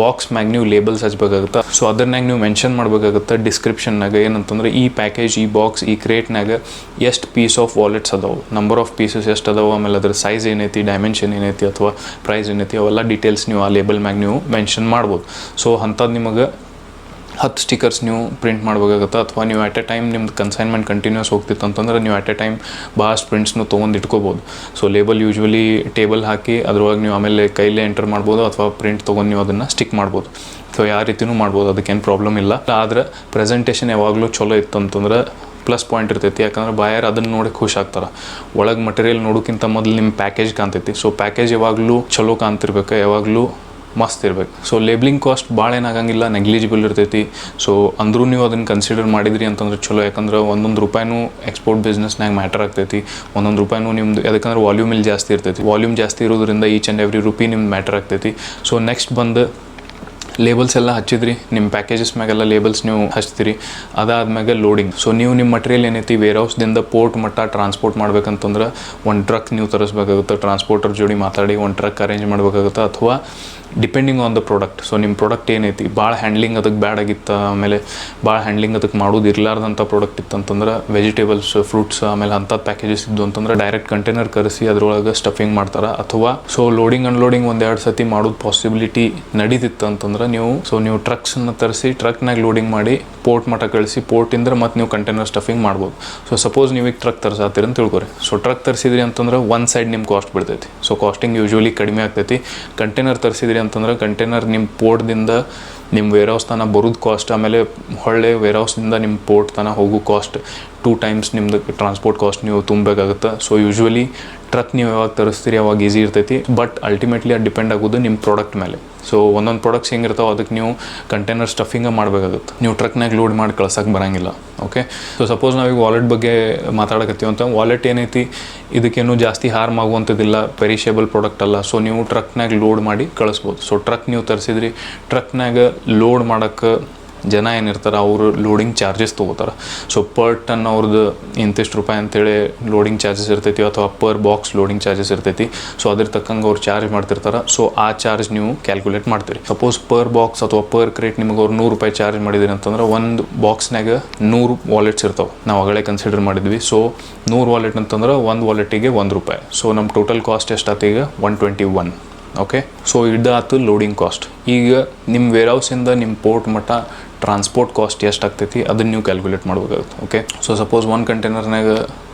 ಬಾಕ್ಸ್ ಮ್ಯಾಗ ನೀವು ಲೇಬಲ್ಸ್ ಹಚ್ಬೇಕಾಗುತ್ತೆ. ಸೊ ಅದನ್ನಾಗ ನೀವು ಮೆನ್ಷನ್ ಮಾಡಬೇಕಾಗುತ್ತೆ ಡಿಸ್ಕ್ರಿಪ್ಷನ್ನಾಗ ಏನಂತಂದ್ರೆ ಈ ಪ್ಯಾಕೇಜ್, ಈ ಬಾಕ್ಸ್, ಈ ಕ್ರೇಟ್ನಾಗ ಎಷ್ಟು ಪೀಸ್ ಆಫ್ ವಾಲೆಟ್ಸ್ ಅದಾವೆ, ನಂಬರ್ ಆಫ್ ಪೀಸಸ್ ಎಷ್ಟು ಅದಾವೆ, ಆಮೇಲೆ ಅದ್ರ ಸೈಜ್ ಏನೈತಿ, ಡೈಮೆನ್ಷನ್ ಏನೈತಿ ಅಥವಾ ಪ್ರೈಸ್ ಏನೈತಿ, ಅವೆಲ್ಲ ಡೀಟೇಲ್ಸ್ ನೀವು ಆ ಲೇಬಲ್ ಮ್ಯಾಗ ನೀವು ಮೆನ್ಷನ್ ಮಾಡ್ಬೋದು. ಸೊ ಅಂಥದ್ದು ನಿಮಗೆ 10 ಸ್ಟಿಕರ್ಸ್ ನೀವು ಪ್ರಿಂಟ್ ಮಾಡಬೇಕಾಗುತ್ತೆ. ಅಥವಾ ನೀವು ಅಟ್ ಎ ಟೈಮ್ ನಿಮ್ದು ಕನ್ಸೈನ್ಮೆಂಟ್ ಕಂಟಿನ್ಯೂಸ್ ಹೋಗ್ತಿತ್ತು ಅಂತಂದ್ರೆ ನೀವು ಅಟ್ ಎ ಟೈಮ್ ಭಾಳಷ್ಟು ಪ್ರಿಂಟ್ಸ್ನು ತೊಗೊಂಡು ಇಟ್ಕೋಬೋದು. ಸೊ ಲೇಬಲ್ ಯೂಶ್ವಲಿ ಟೇಬಲ್ ಹಾಕಿ ಅದ್ರೊಳಗೆ ನೀವು ಆಮೇಲೆ ಕೈಲೇ ಎಂಟರ್ ಮಾಡ್ಬೋದು ಅಥವಾ ಪ್ರಿಂಟ್ ತೊಗೊಂಡು ನೀವು ಅದನ್ನು ಸ್ಟಿಕ್ ಮಾಡ್ಬೋದು. ಸೊ ಯಾವ ರೀತಿಯೂ ಮಾಡ್ಬೋದು, ಅದಕ್ಕೇನು ಪ್ರಾಬ್ಲಮ್ ಇಲ್ಲ. ಆದರೆ ಪ್ರೆಸೆಂಟೇಷನ್ ಯಾವಾಗಲೂ ಚಲೋ ಇತ್ತು ಅಂತಂದ್ರೆ ಪ್ಲಸ್ ಪಾಯಿಂಟ್ ಇರ್ತೈತಿ. ಯಾಕಂದ್ರೆ ಬಾಯರ್ ಅದನ್ನು ನೋಡಿ ಖುಷಿ ಆಗ್ತಾರೆ. ಒಳಗೆ ಮಟೀರಿಯಲ್ ನೋಡೋಕ್ಕಿಂತ ಮೊದಲು ನಿಮ್ಮ ಪ್ಯಾಕೇಜ್ ಕಾಣ್ತೈತಿ. ಸೊ ಪ್ಯಾಕೇಜ್ ಯಾವಾಗಲೂ ಚಲೋ ಕಾಣ್ತಿರ್ಬೇಕು, ಯಾವಾಗಲೂ ಮಸ್ತ್ ಇರ್ಬೇಕು. ಸೊ ಲೇಬ್ಲಿಂಗ್ ಕಾಸ್ಟ್ ಭಾಳ ಏನಾಗಂಗಿಲ್ಲ, ನೆಗ್ಲಿಜಿಬಲ್ ಇರ್ತೈತಿ. ಸೊ ಅಂದರೂ ನೀವು ಅದನ್ನು ಕನ್ಸಿಡರ್ ಮಾಡಿದ್ರಿ ಅಂತಂದ್ರೆ ಚಲೋ. ಯಾಕಂದ್ರೆ ಒಂದೊಂದು ರೂಪಾಯಿನೂ ಎಕ್ಸ್ಪೋರ್ಟ್ ಬಿಸ್ನೆಸ್ನಾಗ ಮ್ಯಾಟರ್ ಆಗ್ತೈತಿ. ಒಂದೊಂದು ರೂಪಾಯಿನೂ ನಿಮ್ದು ಯಾಕಂದ್ರೆ ವಾಲ್ಯೂಮ್ ಇಲ್ಲಿ ಜಾಸ್ತಿ ಇರ್ತೈತಿ. ವಾಲ್ಯೂಮ್ ಜಾಸ್ತಿ ಇರೋದ್ರಿಂದ ಈಚ್ ಆ್ಯಂಡ್ ಎವ್ರಿ ರುಪಿ ನಿಮ್ದು ಮ್ಯಾಟರ್ ಆಗ್ತೈತಿ. ಸೊ ನೆಕ್ಸ್ಟ್ ಬಂದು ಲೇಬಲ್ಸ್ ಎಲ್ಲ ಹಚ್ಚಿದ್ರಿ, ನಿಮ್ಮ ಪ್ಯಾಕೇಜಸ್ ಮ್ಯಾಗೆಲ್ಲ ಲೇಬಲ್ಸ್ ನೀವು ಹಚ್ತೀರಿ. ಅದಾದ್ಮೇಲೆ ಲೋಡಿಂಗ್. ಸೊ ನೀವು ನಿಮ್ಮ ಮಟೀರಿಯಲ್ ಏನೈತಿ ವೇರ್ ಹೌಸ್ದಿಂದ ಪೋರ್ಟ್ ಮಟ್ಟ ಟ್ರಾನ್ಸ್ಪೋರ್ಟ್ ಮಾಡ್ಬೇಕಂತಂದ್ರೆ ಒಂದು ಟ್ರಕ್ ನೀವು ತರಿಸ್ಬೇಕಾಗುತ್ತೆ. ಟ್ರಾನ್ಸ್ಪೋರ್ಟರ್ ಜೋಡಿ ಮಾತಾಡಿ ಒಂದು ಟ್ರಕ್ ಅರೇಂಜ್ ಮಾಡಬೇಕಾಗುತ್ತೆ. ಅಥವಾ depending on the product. So ನಿಮ್ಮ ಪ್ರಾಡಕ್ಟ್ ಏನೈತಿ, ಭಾಳ ಹ್ಯಾಂಡ್ಲಿಂಗ್ ಅದಕ್ಕೆ ಬ್ಯಾಡ್ ಆಗಿತ್ತು, ಆಮೇಲೆ ಭಾಳ ಹ್ಯಾಂಡ್ಲಿಂಗ್ ಅದಕ್ಕೆ ಮಾಡೋದು ಇರಲಾರ್ದಂಥ ಪ್ರಾಡಕ್ಟ್ ಇತ್ತು ಅಂತಂದ್ರೆ ವೆಜಿಟೇಬಲ್ಸ್, ಫ್ರೂಟ್ಸ್, ಆಮೇಲೆ ಅಂಥದ್ದು ಪ್ಯಾಕೇಜಸ್ ಇದ್ದು ಅಂತಂದ್ರೆ ಡೈರೆಕ್ಟ್ ಕಂಟೈನರ್ ಕರೆಸಿ ಅದ್ರೊಳಗೆ ಸ್ಟಫಿಂಗ್ ಮಾಡ್ತಾರೆ. ಅಥವಾ ಸೊ ಲೋಡಿಂಗ್ ಅನ್ಲೋಡಿಂಗ್ 1-2 ಸತಿ ಮಾಡೋದು ಪಾಸಿಬಿಲಿಟಿ ನಡೀತಿತ್ತು ಅಂತಂದ್ರೆ ನೀವು ಟ್ರಕ್ಸನ್ನು ತರಿಸಿ ಟ್ರಕ್ನಾಗ ಲೋಡಿಂಗ್ ಮಾಡಿ ಪೋರ್ಟ್ ಮಟ್ಟ ಕಳಿಸಿ, ಪೋರ್ಟಿಂದ ಮತ್ತು ನೀವು ಕಂಟೈನರ್ ಸ್ಟಫಿಂಗ್ ಮಾಡ್ಬೋದು. ಸೊ ಸಪೋಸ್ ನೀವು ಈಗ ಟ್ರಕ್ ತರಿಸಾತೀರಿ ಅಂತ ತಿಳ್ಕೊರಿ. ಸೊ ಟ್ರಕ್ ತರಿಸಿದ್ರಿ ಅಂತಂದ್ರೆ ಒಂದು ಸೈಡ್ ನಿಮ್ಮ ಕಾಸ್ಟ್ ಬಿಡ್ತೈತಿ. ಸೊ ಕಾಸ್ಟಿಂಗ್ ಯೂಶ್ವಲಿ ಕಡಿಮೆ ಆಗ್ತೈತಿ. ಕಂಟೈನರ್ ತರಿಸಿದ್ರಿ ಅಂತಂದ್ರೆ ಕಂಟೈನರ್ ನಿಮ್ಮ ಪೋರ್ಟ್ದಿಂದ ನಿಮ್ಮ ವೇರ್ ಹೌಸ್ ತನಕ ಬರೋದು ಕಾಸ್ಟ್, ಆಮೇಲೆ ಹೊಳ್ಳೆ ವೇರ್ ಹೌಸ್ನಿಂದ ನಿಮ್ಮ ಪೋರ್ಟ್ ತನಕ ಹೋಗೋ ಕಾಸ್ಟ್ 2 ಟೈಮ್ಸ್ ನಿಮ್ದು ಟ್ರಾನ್ಸ್ಪೋರ್ಟ್ ಕಾಸ್ಟ್ ನೀವು ತುಂಬಬೇಕಾಗುತ್ತೆ. ಸೊ ಯೂಶ್ವಲಿ ಟ್ರಕ್ ನೀವು ಯಾವಾಗ ತರಿಸ್ತೀರಿ ಅವಾಗ ಈಸಿ ಇರ್ತೈತಿ. ಬಟ್ ಅಲ್ಟಿಮೇಟ್ಲಿ ಅದು ಡಿಪೆಂಡ್ ಆಗೋದು ನಿಮ್ಮ ಪ್ರಾಡಕ್ಟ್ ಮೇಲೆ. ಸೊ ಒಂದೊಂದು ಪ್ರಾಡಕ್ಟ್ಸ್ ಹೆಂಗಿರ್ತಾವೆ ಅದಕ್ಕೆ ನೀವು ಕಂಟೈನರ್ ಸ್ಟಫಿಂಗ ಮಾಡಬೇಕಾಗುತ್ತೆ. ನೀವು ಟ್ರಕ್ನಾಗ ಲೋಡ್ ಮಾಡಿ ಕಳ್ಸೋಕ್ಕೆ ಬರೋಂಗಿಲ್ಲ. ಓಕೆ, ಸೊ ಸಪೋಸ್ ನಾವೀಗ ವಾಲೆಟ್ ಬಗ್ಗೆ ಮಾತಾಡಕತ್ತೀವಿ ಅಂತ, ವಾಲೆಟ್ ಏನೈತಿ ಇದಕ್ಕೇನು ಜಾಸ್ತಿ ಹಾರ್ಮ್ ಆಗುವಂಥದ್ದಿಲ್ಲ, ಪೆರಿಷೇಬಲ್ ಪ್ರಾಡಕ್ಟ್ ಅಲ್ಲ. ಸೊ ನೀವು ಟ್ರಕ್ನಾಗ ಲೋಡ್ ಮಾಡಿ ಕಳಿಸ್ಬೋದು. ಸೊ ಟ್ರಕ್ ನೀವು ತರಿಸಿದ್ರಿ, ಟ್ರಕ್ನಾಗ ಲೋಡ್ ಮಾಡೋಕ್ಕೆ ಜನ ಏನಿರ್ತಾರೆ ಅವರು ಲೋಡಿಂಗ್ ಚಾರ್ಜಸ್ ತೊಗೋತಾರೆ. ಸೊ ಪರ್ ಟನ್ ಅವ್ರದ್ದು ಇಂತಿಷ್ಟು ರೂಪಾಯಿ ಅಂತೇಳಿ ಲೋಡಿಂಗ್ ಚಾರ್ಜಸ್ ಇರ್ತೈತಿ, ಅಥವಾ ಪರ್ ಬಾಕ್ಸ್ ಲೋಡಿಂಗ್ ಚಾರ್ಜಸ್ ಇರ್ತೈತಿ. ಸೊ ಅದ್ರ ತಕ್ಕಂಗೆ ಅವ್ರು ಚಾರ್ಜ್ ಮಾಡ್ತಿರ್ತಾರೆ. ಸೊ ಆ ಚಾರ್ಜ್ ನೀವು ಕ್ಯಾಲ್ಕುಲೇಟ್ ಮಾಡ್ತೀರಿ. ಸಪೋಸ್ ಪರ್ ಬಾಕ್ಸ್ ಅಥವಾ ಪರ್ ಕ್ರೇಟ್ ನಿಮಗೆ ಅವ್ರು 100 ರೂಪಾಯಿ ಚಾರ್ಜ್ ಮಾಡಿದ್ರಿ ಅಂತಂದ್ರೆ ಒಂದು ಬಾಕ್ಸ್ನಾಗ 100 ವಾಲೆಟ್ಸ್ ಇರ್ತಾವೆ. ನಾವು ಆಗಲೇ ಕನ್ಸಿಡರ್ ಮಾಡಿದ್ವಿ. ಸೊ 100 ವಾಲೆಟ್ ಅಂತಂದ್ರೆ ಒಂದು ವಾಲೆಟಿಗೆ 1 ರೂಪಾಯಿ. ಸೊ ನಮ್ಮ ಟೋಟಲ್ ಕಾಸ್ಟ್ ಎಷ್ಟಾಯ್ತು ಈಗ 121. ಓಕೆ, ಸೊ ಇದಾಯ್ತು ಲೋಡಿಂಗ್ ಕಾಸ್ಟ್. ಈಗ ನಿಮ್ಮ ವೇರ್ ಹೌಸಿಂದ ನಿಮ್ಮ ಪೋರ್ಟ್ ಮಟ್ಟ ಟ್ರಾನ್ಸ್ಪೋರ್ಟ್ ಕಾಸ್ಟ್ ಎಷ್ಟಾಗ್ತೈತಿ ಅದನ್ನು ನೀವು ಕ್ಯಾಲ್ಕುಲೇಟ್ ಮಾಡಬೇಕಾಗುತ್ತೆ. ಓಕೆ, ಸೊ ಸಪೋಸ್ ಒಂದು ಕಂಟೈನರ್ನಾಗ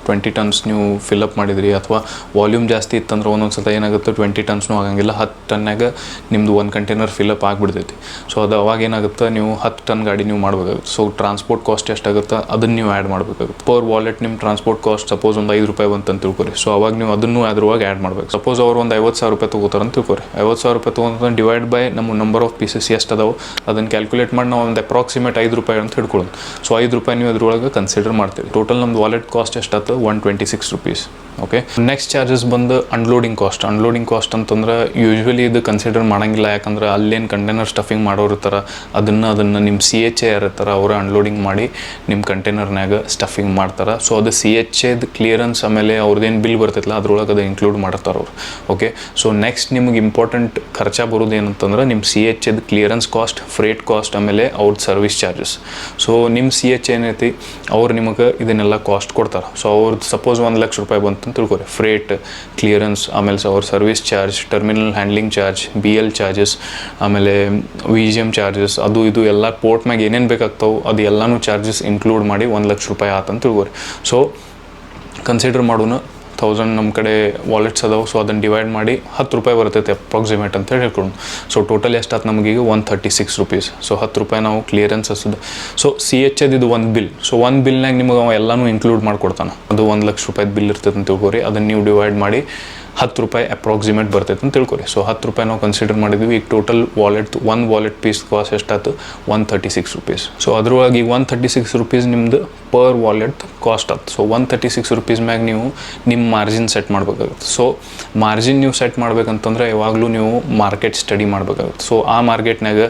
20 ಟನ್ಸ್ ನೀವು ಫಿಲ್ಅಪ್ ಮಾಡಿದ್ರಿ, ಅಥವಾ ವಾಲ್ಯೂಮ್ ಜಾಸ್ತಿ ಇತ್ತಂದ್ರೆ ಒಂದೊಂದು ಸಲ ಏನಾಗುತ್ತೆ 20 ಟನ್ಸ್ನೂ ಆಗಂಗಿಲ್ಲ, 10 ಟನ್ನಾಗ ನಿಮ್ಮದು ಒಂದು ಕಂಟೈನರ್ ಫಿಲ್ಅಪ್ ಆಗಿಬಿಡ್ತೈತಿ. ಸೊ ಅದು ಅವಾಗ ಏನಾಗುತ್ತೆ, ನೀವು 10 ಟನ್ ಗಾಡಿ ನೀವು ಮಾಡಬೇಕಾಗುತ್ತೆ. ಸೊ ಟ್ರಾನ್ಸ್ಪೋರ್ಟ್ ಕಾಸ್ಟ್ ಎಷ್ಟಾಗುತ್ತೆ ಅದನ್ನು ನೀವು ಆ್ಯಡ್ ಮಾಡಬೇಕಾಗುತ್ತೆ. ಪರ್ ವಾಲೆಟ್ ನಿಮ್ಮ ಟ್ರಾನ್ಸ್ಪೋರ್ಟ್ ಕಾಸ್ಟ್ ಸಪೋಸ್ ಒಂದು 5 ರೂಪಾಯಿ ಬಂತು ಅಂತ ತಿಳ್ಕೊರಿ. ಸೊ ಅವಾಗ ನೀವು ಅದನ್ನು ಅದ್ರೊಳಗೆ ಆ್ಯಡ್ ಮಾಡಬೇಕು. ಸಪೋಸ್ ಅವ್ರು ಒಂದು 50,000 ರೂಪಾಯಿ ತೊಗೋತಾರೆ ಅಂತ ತಿಳ್ಕೊರಿ. 50,000 ರೂಪಾಯಿ ತೊಗೊಂಡು ಡಿವೈಡ್ ಬೈ ನಮ್ಮ ನಂಬರ್ ಆಫ್ ಪೀಸಸ್ ಎಷ್ಟು ಅದಾವೆ ಅದನ್ನು ಕ್ಯಾಲ್ಕುಲೇಟ್ ಮಾಡಿ ನಾವು ಒಂದು ಅಪ್ರಾಕ್ಸಿಮೇಟ್ 5 ರೂಪಾಯಿ ಅಂತ ಹಿಡ್ಕೊಳ್ಳೋದು. ಸೊ 5 ರೂಪಾಯಿ ನೀವು ಅದ್ರೊಳಗೆ ಕನ್ಸಿಡರ್ ಮಾಡ್ತೀವಿ. ಟೋಟಲ್ ನಮ್ದು ವಾಲೆಟ್ ಕಾಸ್ಟ್ ಎಷ್ಟಾಯ್ತು ₹126. ಓಕೆ, ನೆಕ್ಸ್ಟ್ ಚಾರ್ಜಸ್ ಬಂದು ಅನ್ಲೋಡಿಂಗ್ ಕಾಸ್ಟ್ ಅಂತಂದ್ರೆ ಯೂಶ್ವಲಿ ಇದು ಕನ್ಸಿಡರ್ ಮಾಡೋಂಗಿಲ್ಲ. ಯಾಕಂದ್ರೆ ಅಲ್ಲೇನು ಕಂಟೈನರ್ ಸ್ಟಫಿಂಗ್ ಮಾಡೋರು ಇರ್ತಾರೆ, ಅದನ್ನು ನಿಮ್ಮ CHA ಇರ್ತಾರೆ, ಅವರು ಅನ್ಲೋಡಿಂಗ್ ಮಾಡಿ ನಿಮ್ಮ ಕಂಟೈನರ್ನಾಗ ಸ್ಟಫಿಂಗ್ ಮಾಡ್ತಾರೆ. ಸೊ ಅದು CHAದ ಕ್ಲಿಯರೆನ್ಸ್ ಆಮೇಲೆ ಅವ್ರದ್ದೇನು ಬಿಲ್ ಬರ್ತೈತಲ್ಲ ಅದ್ರೊಳಗೆ ಅದು ಇನ್ಕ್ಲೂಡ್ ಮಾಡ್ತಾರೆ ಅವ್ರು. ಓಕೆ, ಸೊ ನೆಕ್ಸ್ಟ್ ನಿಮಗೆ ಇಂಪಾರ್ಟೆಂಟ್ ಖರ್ಚು ಬರೋದು ಏನಂತಂದ್ರೆ ನಿಮ್ಮ CHAದ ಕ್ಲಿಯರೆನ್ಸ್ ಕಾಸ್ಟ್, ಫ್ರೇಟ್ ಕಾಸ್ಟ್, ಆಮೇಲೆ ಅವ್ರದ್ದು ಸರ್ವಿಸ್ ಚಾರ್ಜಸ್. ಸೊ ನಿಮ್ಮ CHA ಏನೈತಿ ಅವ್ರು ನಿಮಗೆ ಇದನ್ನೆಲ್ಲ ಕಾಸ್ಟ್ ಕೊಡ್ತಾರೆ. ಸೊ ಅವ್ರದ್ದು ಸಪೋಸ್ ₹1,00,000 ಬಂತು ಅಂತ ತಿಳ್ಕೊರಿ, ಫ್ರೇಟ್, ಕ್ಲಿಯರೆನ್ಸ್, ಆಮೇಲೆ ಅವ್ರ service charge, terminal handling charge, BL charges, ಆಮೇಲೆ VGM ಚಾರ್ಜಸ್, ಅದು ಇದು ಎಲ್ಲ ಪೋರ್ಟ್ ಮ್ಯಾಗ ಏನೇನು ಬೇಕಾಗ್ತಾವೆ ಅದು ಎಲ್ಲನೂ ಚಾರ್ಜಸ್ ಇನ್ಕ್ಲೂಡ್ ಮಾಡಿ ₹1,00,000 ಆತಂತ ತಿಳ್ಕೊರಿ. ಸೊ ಕನ್ಸಿಡರ್ ಮಾಡೋಣ 1000 ನಮ್ಮ ಕಡೆ ವಾಲೆಟ್ಸ್ ಅದಾವೆ. ಸೊ ಅದನ್ನು ಡಿವೈಡ್ ಮಾಡಿ ₹10 ಬರ್ತೈತೆ ಅಪ್ರಾಕ್ಸಿಮೇಟ್ ಅಂತ ಹೇಳಿ ಹೇಳ್ಕೊಂಡು. ಸೊ ಟೋಟಲ್ ಎಷ್ಟಾಯ್ತು ನಮಗೀಗ ₹136. ಸೊ ₹10 ನಾವು ಕ್ಲಿಯರೆನ್ಸ್ ಹಚ್ಚೋದು. ಸೊ CHAದ ಇದು ಒಂದು ಬಿಲ್. ಸೊ ಒಂದು ಬಿಲ್ನಾಗ ನಿಮಗೆ ಅವ ಎಲ್ಲನೂ ಇನ್ಕ್ಲೂಡ್ ಮಾಡ್ಕೊಡ್ತಾನೆ. ಅದು ₹1,00,000 ಬಿಲ್ ಇರ್ತೈತೆ ಅಂತ ತಿಳ್ಕೊರಿ. ಅದನ್ನು ನೀವು ಡಿವೈಡ್ ಮಾಡಿ ₹10 ಅಪ್ರಾಕ್ಸಿಮೇಟ್ ಬರ್ತೈತೆ ಅಂತ ತಿಳ್ಕೊರಿ. ಸೊ ₹10 ನಾವು ಕನ್ಸಿಡರ್ ಮಾಡಿದ್ವಿ. ಈಗ ಟೋಟಲ್ ಒಂದು ವಾಲೆಟ್ ಪೀಸ್ ಕಾಸ್ಟ್ ಎಷ್ಟಾಯ್ತು? ₹136. ಸೊ ಅದ್ರೊಳಗೆ ಈಗ ₹136 ನಿಮ್ಮದು ಪರ್ ವಾಲೆಟ್ ಕಾಸ್ಟ್ ಆಯ್ತು. ಸೊ ₹136 ಮ್ಯಾಗ ನೀವು ನಿಮ್ಮ ಮಾರ್ಜಿನ್ ಸೆಟ್ ಮಾಡಬೇಕಾಗುತ್ತೆ. ಸೊ ಮಾರ್ಜಿನ್ ನೀವು ಸೆಟ್ ಮಾಡ್ಬೇಕಂತಂದ್ರೆ ಯಾವಾಗಲೂ ನೀವು ಮಾರ್ಕೆಟ್ ಸ್ಟಡಿ ಮಾಡಬೇಕಾಗುತ್ತೆ. ಸೊ ಆ ಮಾರ್ಕೆಟ್ನಾಗ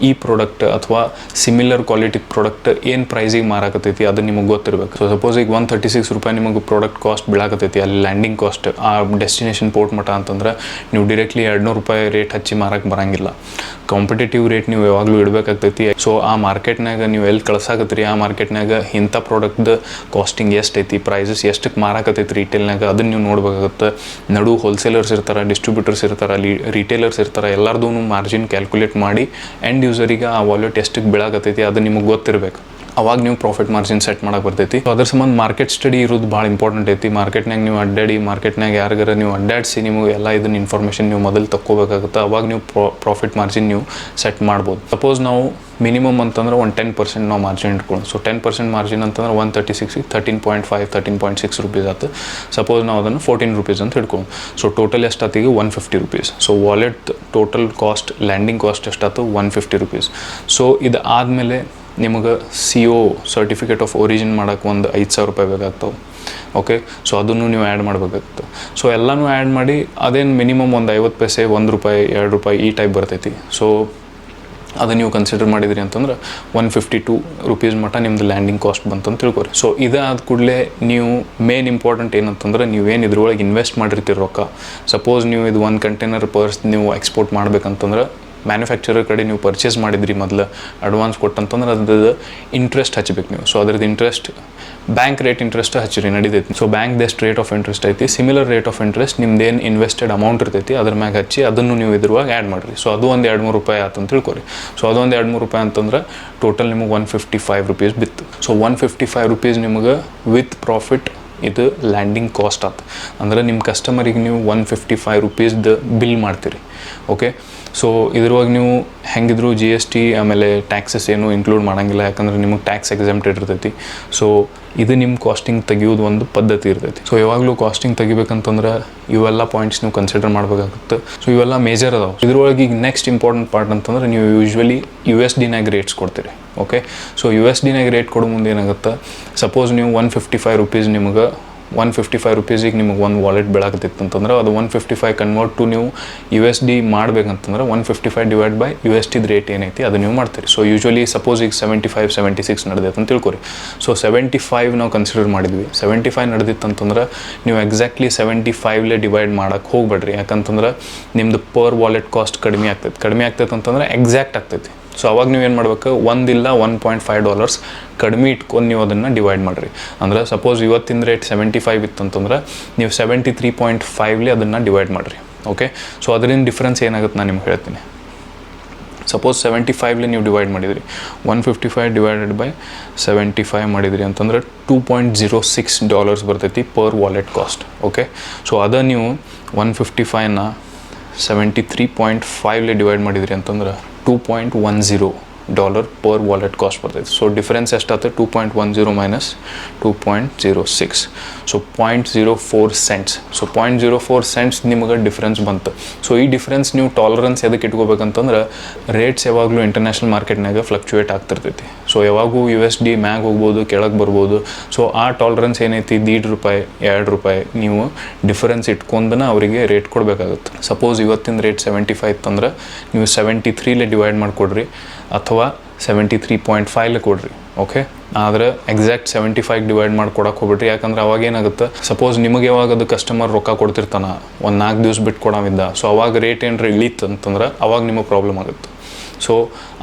ಈ ಪ್ರಾಡಕ್ಟ್ ಅಥವಾ ಸಿಮಿಲರ್ ಕ್ವಾಲಿಟಿ ಪ್ರಾಡಕ್ಟ್ ಏನು ಪ್ರೈಸಿಗೆ ಮಾರಾಕತ್ತೈತಿ ಅದು ನಿಮಗೆ ಗೊತ್ತಿರಬೇಕು. ಸೊ ಸಪೋಸ್ ಈಗ ₹136 ನಿಮಗೆ ಪ್ರಾಡಕ್ಟ್ ಕಾಸ್ಟ್ ಬೀಳಾಕತ್ತೈತಿ, ಅಲ್ಲಿ ಲ್ಯಾಂಡಿಂಗ್ ಕಾಸ್ಟ್ ಆ ಡೆಸ್ಟಿನೇಷನ್ ಪೋರ್ಟ್ ಮಟ್ಟ ಅಂತಂದ್ರೆ ನೀವು ಡೈರೆಕ್ಟ್ಲಿ ₹200 ರೇಟ್ ಹಚ್ಚಿ ಮಾರಕ್ಕೆ ಬರಂಗಿಲ್ಲ. ಕಾಂಪಿಟೇಟಿವ್ ರೇಟ್ ನೀವು ಯಾವಾಗಲೂ ಇಡಬೇಕಾಗ್ತೈತಿ. ಸೊ ಆ ಮಾರ್ಕೆಟ್ನಾಗ ನೀವು ಎಲ್ಲಿ ಕಳ್ಸಾಕತ್ತೀರಿ, ಆ ಮಾರ್ಕೆಟ್ನಾಗ ಇಂಥ ಪ್ರಾಡಕ್ಟ್ದು ಕಾಸ್ಟಿಂಗ್ ಎಷ್ಟೈತಿ, ಪ್ರೈಸಸ್ ಎಷ್ಟಕ್ಕೆ ಮಾರಾಕತ್ತೈತಿ ರಿಟೇಲ್ನಾಗ ಅದನ್ನು ನೀವು ನೋಡ್ಬೇಕಾಗುತ್ತೆ. ನಡು ಹೋಲ್ಸೇಲರ್ಸ್ ಇರ್ತಾರೆ, ಡಿಸ್ಟ್ರಿಬ್ಯೂಟರ್ಸ್ ಇರ್ತಾರೆ, ರೀಟೇಲರ್ಸ್ ಇರ್ತಾರೆ, ಎಲ್ಲರದೂ ಮಾರ್ಜಿನ್ ಕ್ಯಾಲ್ಕುಲೇಟ್ ಮಾಡಿ ಎಂಡ್ ಯೂಸರಿಗೆ ಆ ವಾಲೆಟ್ ಎಷ್ಟಕ್ಕೆ ಬೀಳಾಕತ್ತೈತಿ ಅದು ನಿಮಗೆ ಗೊತ್ತಿರಬೇಕು. ಅವಾಗ ನೀವು ಪ್ರಾಫಿಟ್ ಮಾರ್ಜಿನ್ ಸೆಟ್ ಮಾಡಕ್ಕೆ ಬರ್ತೈತಿ. ಸೊ ಅದ್ರ ಸಂಬಂಧ ಮಾರ್ಕೆಟ್ ಸ್ಟಡಿ ಇರೋದು ಭಾಳ ಇಂಪಾರ್ಟೆಂಟ್ ಐತಿ. ಮಾರ್ಕೆಟ್ನಾಗ ನೀವು ಅಡ್ಡಾಡಿ, ಮಾರ್ಕೆಟ್ನಾಗ ಯಾರಿಗಾರ ನೀವು ಅಡ್ಡಾಡಿಸಿ ನಿಮಗೆ ಎಲ್ಲ ಇದನ್ನ ಇನ್ಫಾರ್ಮೇಷನ್ ನೀವು ಮೊದಲು ತಕ್ಕೋಬೇಕಾಗುತ್ತೆ. ಅವಾಗ ನೀವು ಪ್ರಾಫಿಟ್ ಮಾರ್ಜಿನ್ ನೀವು ಸೆಟ್ ಮಾಡ್ಬೋದು. ಸಪೋಸ್ ನಾವು ಮಿನಿಮಮ್ ಅಂತಂದ್ರೆ ಒಂದು 10% ನಾವು ಮಾರ್ಜಿನ್ ಇಟ್ಕೊಳ್ಳೋದು. ಸೊ 10% ಮಾರ್ಜಿನ್ ಅಂತಂದ್ರೆ ₹136 13.5 13.6 ಆಯ್ತು. ಸಪೋಸ್ ನಾವು ಅದನ್ನು ₹14 ಅಂತ ಹಿಡ್ಕೊಂಡು. ಸೊ ಟೋಟಲ್ ಎಷ್ಟಾತಿಗೆ ₹150. So wallet total cost, landing cost ಎಷ್ಟಾಯ್ತು? ₹150. ಸೊ ಇದು ಆದಮೇಲೆ ನಿಮಗೆ CO ಸರ್ಟಿಫಿಕೇಟ್ ಆಫ್ ಒರಿಜಿನ್ ಮಾಡೋಕ್ಕೆ ಒಂದು ₹5,000 ಬೇಕಾಗ್ತವೆ. ಓಕೆ, ಸೊ ಅದನ್ನು ನೀವು ಆ್ಯಡ್ ಮಾಡಬೇಕಾಗುತ್ತೆ. ಸೊ ಎಲ್ಲನೂ ಆ್ಯಡ್ ಮಾಡಿ ಅದೇನು ಮಿನಿಮಮ್ ಒಂದು 50 ಪೈಸೆ, ₹1 ₹2 ಈ ಟೈಪ್ ಬರ್ತೈತಿ. ಸೊ ಅದು ನೀವು ಕನ್ಸಿಡರ್ ಮಾಡಿದ್ರಿ ಅಂತಂದ್ರೆ ₹152 ಮಟ್ಟ ನಿಮ್ಮದು ಲ್ಯಾಂಡಿಂಗ್ ಕಾಸ್ಟ್ ಬಂತಂತ ತಿಳ್ಕೊರಿ. ಸೊ ಇದಾದ ಕೂಡಲೇ ನೀವು ಮೇನ್ ಇಂಪಾರ್ಟೆಂಟ್ ಏನಂತಂದ್ರೆ ನೀವೇನು ಇದ್ರೊಳಗೆ ಇನ್ವೆಸ್ಟ್ ಮಾಡಿರ್ತೀರಿ ರೊಕ್ಕ. ಸಪೋಸ್ ನೀವು ಇದು ಒಂದು ಕಂಟೈನರ್ ಪರ್ಸ್ ನೀವು ಎಕ್ಸ್ಪೋರ್ಟ್ ಮಾಡ್ಬೇಕಂತಂದ್ರೆ ಮ್ಯಾನುಫ್ಯಾಕ್ಚರರ್ ಕಡೆ ನೀವು ಪರ್ಚೇಸ್ ಮಾಡಿದ್ರಿ ಮೊದಲು ಅಡ್ವಾನ್ಸ್ ಕೊಟ್ಟಂತಂದ್ರೆ ಅದ್ರದ್ದು ಇಂಟ್ರೆಸ್ಟ್ ಹಚ್ಚಬೇಕು ನೀವು. ಸೊ ಅದ್ರದ್ದು ಇಂಟ್ರೆಸ್ಟ್ ಬ್ಯಾಂಕ್ ರೇಟ್ ಇಂಟ್ರೆಸ್ಟ್ ಹಚ್ಚಿರಿ ನಡೀತೈತಿ. ಸೊ ಬ್ಯಾಂಕ್ದು ಎಷ್ಟು ರೇಟ್ ಆಫ್ ಇಂಟ್ರೆಸ್ಟ್ ಐತಿ, ಸಿಮಿಲರ್ ರೇಟ್ ಆಫ್ ಇಂಟ್ರೆಸ್ಟ್ ನಿಮ್ದೇನು ಇನ್ವೆಸ್ಟೆಡ್ ಅಮೌಂಟ್ ಇರ್ತೈತಿ ಅದ್ರ ಮ್ಯಾಗ ಹಚ್ಚಿ ಅದನ್ನು ನೀವು ಇದ್ರೊಳಗೆ ಆ್ಯಡ್ ಮಾಡಿರಿ. ಸೊ ಅದು ಒಂದು ₹2-3 ಆಯ್ತು ಅಂತ ತಿಳ್ಕೊರಿ. ಸೊ ಅದು ಒಂದು ₹2-3 ಅಂತಂದ್ರೆ ಟೋಟಲ್ ನಿಮಗೆ ₹155 ಬಿತ್ತು. ಸೊ ₹155 ನಿಮಗೆ ವಿತ್ ಪ್ರಾಫಿಟ್ ಇದು ಲ್ಯಾಂಡಿಂಗ್ ಕಾಸ್ಟ್ ಆಯ್ತು. ಅಂದ್ರೆ ನಿಮ್ಮ ಕಸ್ಟಮರಿಗೆ ನೀವು ₹155 ಬಿಲ್ ಮಾಡ್ತೀರಿ. ಓಕೆ, ಸೊ ಇದ್ರೊಳಗೆ ನೀವು ಹೆಂಗಿದ್ರು GST ಆಮೇಲೆ ಟ್ಯಾಕ್ಸಸ್ ಏನು ಇನ್ಕ್ಲೂಡ್ ಮಾಡೋಂಗಿಲ್ಲ, ಯಾಕಂದ್ರೆ ನಿಮಗೆ ಟ್ಯಾಕ್ಸ್ ಎಕ್ಸಾಮ್ಟೆಡ್ ಇರ್ತೈತಿ. ಸೊ ಇದು ನಿಮ್ಮ ಕಾಸ್ಟಿಂಗ್ ತೆಗಿಯೋದು ಒಂದು ಪದ್ಧತಿ ಇರ್ತೈತಿ. ಸೊ ಯಾವಾಗಲೂ ಕಾಸ್ಟಿಂಗ್ ತೆಗಿಬೇಕಂತಂದ್ರೆ ಇವೆಲ್ಲ ಪಾಯಿಂಟ್ಸ್ ನೀವು ಕನ್ಸಿಡರ್ ಮಾಡಬೇಕಾಗುತ್ತೆ. ಸೊ ಇವೆಲ್ಲ ಮೇಜರ್ ಅದಾವೆ. ಇದ್ರೊಳಗೆ ಈಗ ನೆಕ್ಸ್ಟ್ ಇಂಪಾರ್ಟೆಂಟ್ ಪಾರ್ಟ್ ಅಂತಂದ್ರೆ ನೀವು ಯೂಶ್ವಲಿ USD-ನಾಗ ರೇಟ್ಸ್ ಕೊಡ್ತೀರಿ. ಓಕೆ, ಸೊ USD-ನಾಗ ರೇಟ್ ಕೊಡೋ ಮುಂದೆ ಏನಾಗುತ್ತೆ, ಸಪೋಸ್ ನೀವು ₹155 ನಿಮಗೆ ₹155 ನಿಮಗೆ ಒಂದು ವಾಲೆಟ್ ಬೆಳಾಕತ್ತಿತ್ತು ಅಂತಂದ್ರೆ ಅದು 155 ಕನ್ವರ್ಟ್ ಟು ನೀವು USD ಮಾಡಬೇಕಂತಂದ್ರೆ 155 divide by USD rate ಏನೈತಿ ಅದು ನೀವು ಮಾಡ್ತೀರಿ. ಸೊ ಯೂಶ್ವಲಿ ಸಪೋಸ್ ಈಗ 75 76 ನಡೆದೈತೆ ಅಂತ ತಿಳ್ಕೊರಿ. ಸೊ 75 ನಾವು ಕನ್ಸಿಡರ್ ಮಾಡಿದ್ವಿ. 75 ನಡೆದಿತ್ತು ಅಂತಂದ್ರೆ ನೀವು ಎಕ್ಸಾಕ್ಟ್ಲಿ 75 ಡಿವೈಡ್ ಮಾಡೋಕ್ಕೆ ಹೋಗ್ಬೇಡ್ರಿ. ಯಾಕಂತಂದ್ರೆ ನಿಮ್ಮದು ಪರ್ ವಾಲೆಟ್ ಕಾಸ್ಟ್ ಕಡಿಮೆ ಆಗ್ತೈತೆ ಅಂತಂದ್ರೆ ಎಕ್ಸಾಕ್ಟ್ ಆಗ್ತೈತಿ. ಸೊ ಅವಾಗ ನೀವು ಏನು ಮಾಡ್ಬೇಕು, ಒಂದಿಲ್ಲ $1.5 ಕಡಿಮೆ ಇಟ್ಕೊಂಡು ನೀವು ಅದನ್ನು ಡಿವೈಡ್ ಮಾಡಿರಿ. ಅಂದ್ರೆ ಸಪೋಸ್ ಇವತ್ತಿನ ರೇಟ್ 75 ಇತ್ತಂತಂದ್ರೆ ನೀವು 73.5 ಅದನ್ನು ಡಿವೈಡ್ ಮಾಡಿರಿ. ಓಕೆ, ಸೊ ಅದರಿಂದ ಡಿಫ್ರೆನ್ಸ್ ಏನಾಗುತ್ತೆ ನಾನು ನಿಮ್ಗೆ ಹೇಳ್ತೀನಿ. ಸಪೋಸ್ 75 ನೀವು ಡಿವೈಡ್ ಮಾಡಿದ್ರಿ, 155 ಡಿವೈಡೆಡ್ ಬೈ 75 ಮಾಡಿದ್ರಿ ಅಂತಂದ್ರೆ $2.06 ಬರ್ತೈತಿ per wallet cost. Okay, so ಅದ ನೀವು 155ನ 73.5 ಡಿವೈಡ್ ಮಾಡಿದ್ರಿ ಅಂತಂದ್ರೆ 2.10 ಪರ್ ವಾಲೆಟ್ ಕಾಸ್ಟ್ ಬರ್ತೈತೆ. ಸೊ ಡಿಫರೆನ್ಸ್ ಎಷ್ಟಾಗ್ತದೆ 2.10 minus 2.06, so 0.04 cents. So 0.04 cents ನಿಮಗೆ ಡಿಫ್ರೆನ್ಸ್ ಬಂತು. ಸೊ ಈ ಡಿಫ್ರೆನ್ಸ್ ನೀವು ಟಾಲರೆನ್ಸ್ ಎದಕ್ಕೆ ಇಟ್ಕೋಬೇಕಂತಂದ್ರೆ ರೇಟ್ಸ್ ಯಾವಾಗಲೂ ಇಂಟರ್ನ್ಯಾಷನಲ್ ಮಾರ್ಕೆಟ್ನಾಗ ಫ್ಲಕ್ಚುಯೇಟ್ ಆಗ್ತಿರ್ತೈತಿ. ಸೊ ಯಾವಾಗೂ USD ಮ್ಯಾಗ ಹೋಗ್ಬೋದು, ಕೆಳಗೆ ಬರ್ಬೋದು. ಸೊ ಆ ಟಾಲರೆನ್ಸ್ ಏನೈತಿ ₹1.5 ₹2 ನೀವು ಡಿಫರೆನ್ಸ್ ಇಟ್ಕೊಂಡನ ಅವರಿಗೆ ರೇಟ್ ಕೊಡಬೇಕಾಗುತ್ತೆ. ಸಪೋಸ್ ಇವತ್ತಿನ ರೇಟ್ 75 ಇತ್ತಂದ್ರೆ ನೀವು 73 ಡಿವೈಡ್ ಮಾಡಿಕೊಡ್ರಿ ಅಥವಾ 73.5 ಕೊಡ್ರಿ. ಓಕೆ, ಆದರೆ ಎಕ್ಸಾಕ್ಟ್ 75 ಡಿವೈಡ್ ಮಾಡಿ ಕೊಡಕ್ಕೆ ಹೋಗ್ಬಿಟ್ರಿ. ಯಾಕಂದ್ರೆ ಅವಾಗ ಏನಾಗುತ್ತೆ, ಸಪೋಸ್ ನಿಮಗೆ ಯಾವಾಗ ಅದು ಕಸ್ಟಮರ್ ರೊಕ್ಕ ಕೊಡ್ತಿರ್ತಾನ, ಒಂದು 4 ದಿವಸ ಬಿಟ್ಟು ಕೊಡೋವಿದ್ದ, ಸೊ ಅವಾಗ ರೇಟ್ ಏನಾರ ಇಳೀತು ಅಂತಂದ್ರೆ ಅವಾಗ ನಿಮಗೆ ಪ್ರಾಬ್ಲಮ್ ಆಗುತ್ತೆ. ಸೊ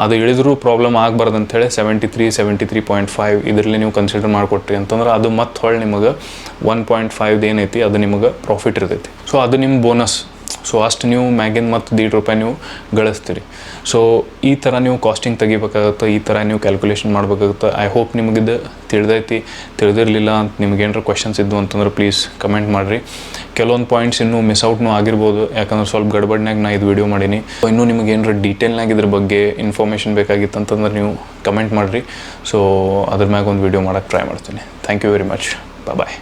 ಅದು ಇಳಿದ್ರೂ ಪ್ರಾಬ್ಲಮ್ ಆಗಬಾರ್ದು ಅಂಥೇಳಿ 73.5 ಇದರಲ್ಲಿ ನೀವು ಕನ್ಸಿಡರ್ ಮಾಡಿಕೊಟ್ರಿ ಅಂತಂದ್ರೆ ಅದು ಮತ್ತೆ ಹೊಳ್ಳಿ ನಿಮಗೆ 1.5 ಏನೈತಿ ಅದು ನಿಮಗೆ ಪ್ರಾಫಿಟ್ ಇರ್ತೈತಿ. ಸೊ ಅದು ನಿಮ್ಮ ಬೋನಸ್. ಸೊ ಅಷ್ಟು ನೀವು ಮ್ಯಾಗಿನ ಮತ್ತು ₹1.5 ನೀವು ಗಳಿಸ್ತೀರಿ. ಸೊ ಈ ಥರ ನೀವು ಕಾಸ್ಟಿಂಗ್ ತೆಗಿಬೇಕಾಗುತ್ತೆ, ಈ ಥರ ನೀವು ಕ್ಯಾಲ್ಕುಲೇಷನ್ ಮಾಡಬೇಕಾಗುತ್ತೆ. ಐ ಹೋಪ್ ನಿಮಗಿದು ತಿಳಿದಿರಲಿಲ್ಲ ಅಂತ ನಿಮ್ಗೇನಾರು ಕ್ವೆಶನ್ಸ್ ಇದ್ದು ಅಂತಂದ್ರೆ ಪ್ಲೀಸ್ ಕಮೆಂಟ್ ಮಾಡಿರಿ. ಕೆಲವೊಂದು ಪಾಯಿಂಟ್ಸ್ ಇನ್ನೂ ಮಿಸ್ ಔಟ್ನೂ ಆಗಿರ್ಬೋದು, ಯಾಕಂದ್ರೆ ಸ್ವಲ್ಪ ಗಡ್ಬಡ್ನಾಗ ನಾನು ಇದು ವಿಡಿಯೋ ಮಾಡೀನಿ. ಇನ್ನೂ ನಿಮಗೆ ಏನಾರು ಡೀಟೇಲ್ನಾಗ ಇದ್ರ ಬಗ್ಗೆ ಇನ್ಫಾರ್ಮೇಷನ್ ಬೇಕಾಗಿತ್ತು ಅಂತಂದ್ರೆ ನೀವು ಕಮೆಂಟ್ ಮಾಡಿರಿ. ಸೊ ಅದ್ರ ಮ್ಯಾಗ ಒಂದು ವಿಡಿಯೋ ಮಾಡೋಕ್ಕೆ ಟ್ರೈ ಮಾಡ್ತೀನಿ. Thank you very much. Bye.